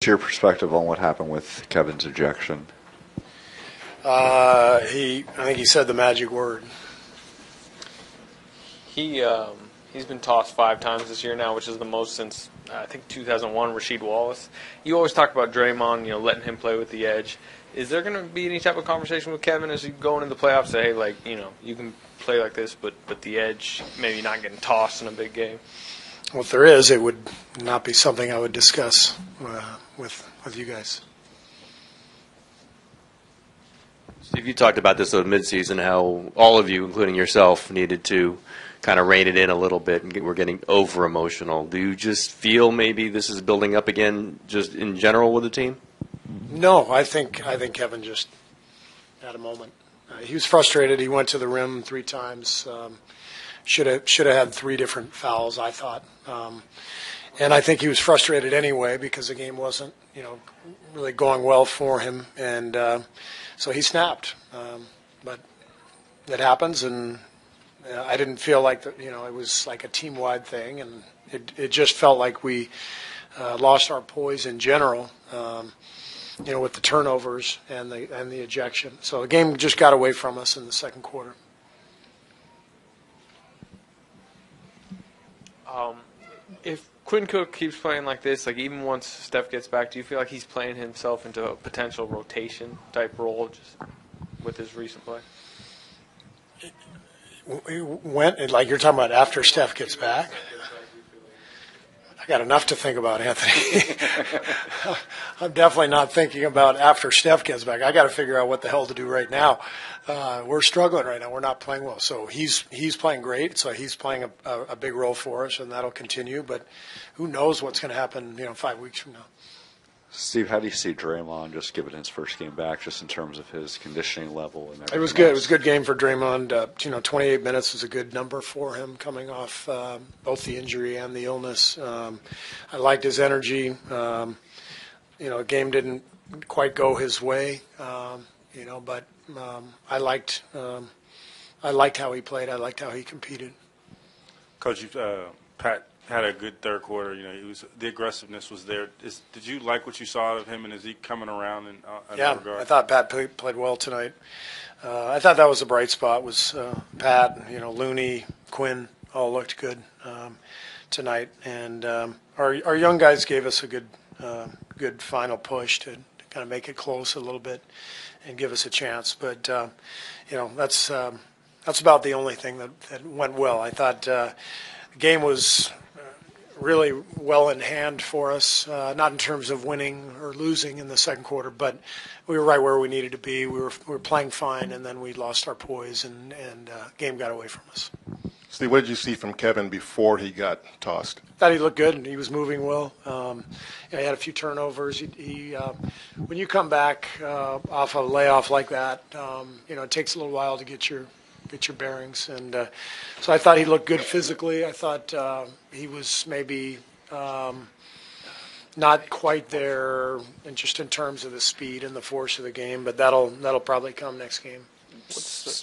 Your perspective on what happened with Kevin's ejection? I think he said the magic word. He's been tossed 5 times this year now, which is the most since I think 2001. Rasheed Wallace. You always talk about Draymond, letting him play with the edge. Is there going to be any type of conversation with Kevin as you go into the playoffs? Say, hey, you can play like this, but the edge, maybe not getting tossed in a big game. Well, if there is, it would not be something I would discuss with you guys. Steve, you talked about this midseason, how all of you, including yourself, needed to kind of rein it in a little bit, and we're getting over-emotional. Do you just feel maybe this is building up again just in general with the team? No, I think Kevin just had a moment. He was frustrated. He went to the rim 3 times. Should have had 3 different fouls, I thought. And I think he was frustrated anyway because the game wasn't, really going well for him. And so he snapped. But it happens, and I didn't feel like it was like a team-wide thing, and it just felt like we lost our poise in general. With the turnovers and the ejection. So the game just got away from us in the second quarter. If Quinn Cook keeps playing like this, even once Steph gets back, do you feel like he's playing himself into a potential rotation type role just with his recent play? You're talking about after Steph gets back? I got enough to think about, Anthony. I'm definitely not thinking about after Steph gets back. I got to figure out what the hell to do right now. We're struggling right now. We're not playing well. So he's playing great. So he's playing a big role for us, and that'll continue. But who knows what's going to happen, 5 weeks from now. Steve, how do you see Draymond just given his first game back, just in terms of his conditioning level and everything? It was good. It was a good game for Draymond. 28 minutes was a good number for him coming off both the injury and the illness. I liked his energy. The game didn't quite go his way, but I liked how he played. I liked how he competed. Coach, Pat had a good third quarter. The aggressiveness was there. Did you like what you saw of him, and is he coming around in that regard? I thought Pat played well tonight. I thought that was a bright spot. Was Pat, Looney, Quinn all looked good tonight, and our young guys gave us a good final push to kind of make it close a little bit and give us a chance. But that's about the only thing that went well. I thought the game was really well in hand for us, not in terms of winning or losing in the second quarter, but we were right where we needed to be. We were playing fine, and then we lost our poise, and game got away from us. Steve, what did you see from Kevin before he got tossed? Thought he looked good, and he was moving well. He had a few turnovers. He when you come back off a layoff like that, it takes a little while to get your bearings, and so I thought he looked good physically. I thought he was maybe not quite there, just in terms of the speed and the force of the game, but that'll probably come next game.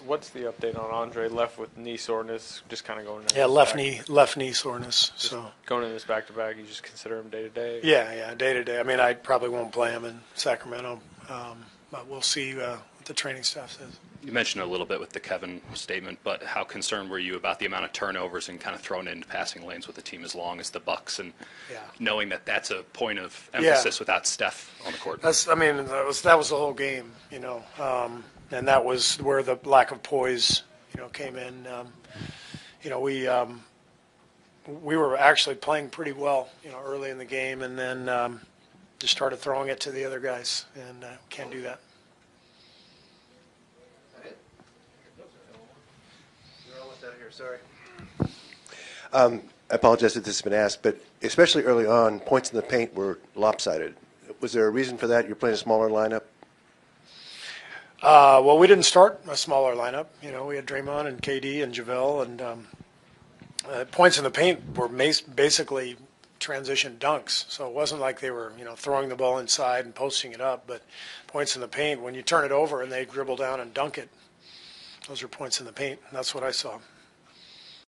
What's the update on Andre? Left with knee soreness, just kind of going. Left knee soreness. Just so going in this back to back, you just consider him day to day. Yeah, day to day. I mean, I probably won't play him in Sacramento, but we'll see what the training staff says. You mentioned a little bit with the Kevin statement, but how concerned were you about the amount of turnovers and kind of thrown into passing lanes with a team as long as the Bucks, and knowing that that's a point of emphasis without Steph on the court? That was the whole game, and that was where the lack of poise, came in. We were actually playing pretty well, early in the game, and then just started throwing it to the other guys, and can't do that. Sorry. I apologize if this has been asked, but especially early on, points in the paint were lopsided. Was there a reason for that? You're playing a smaller lineup? Well, we didn't start a smaller lineup. We had Draymond and KD and JaVale, and points in the paint were basically transition dunks. So it wasn't like they were, throwing the ball inside and posting it up, but points in the paint, when you turn it over and they dribble down and dunk it, those are points in the paint. That's what I saw.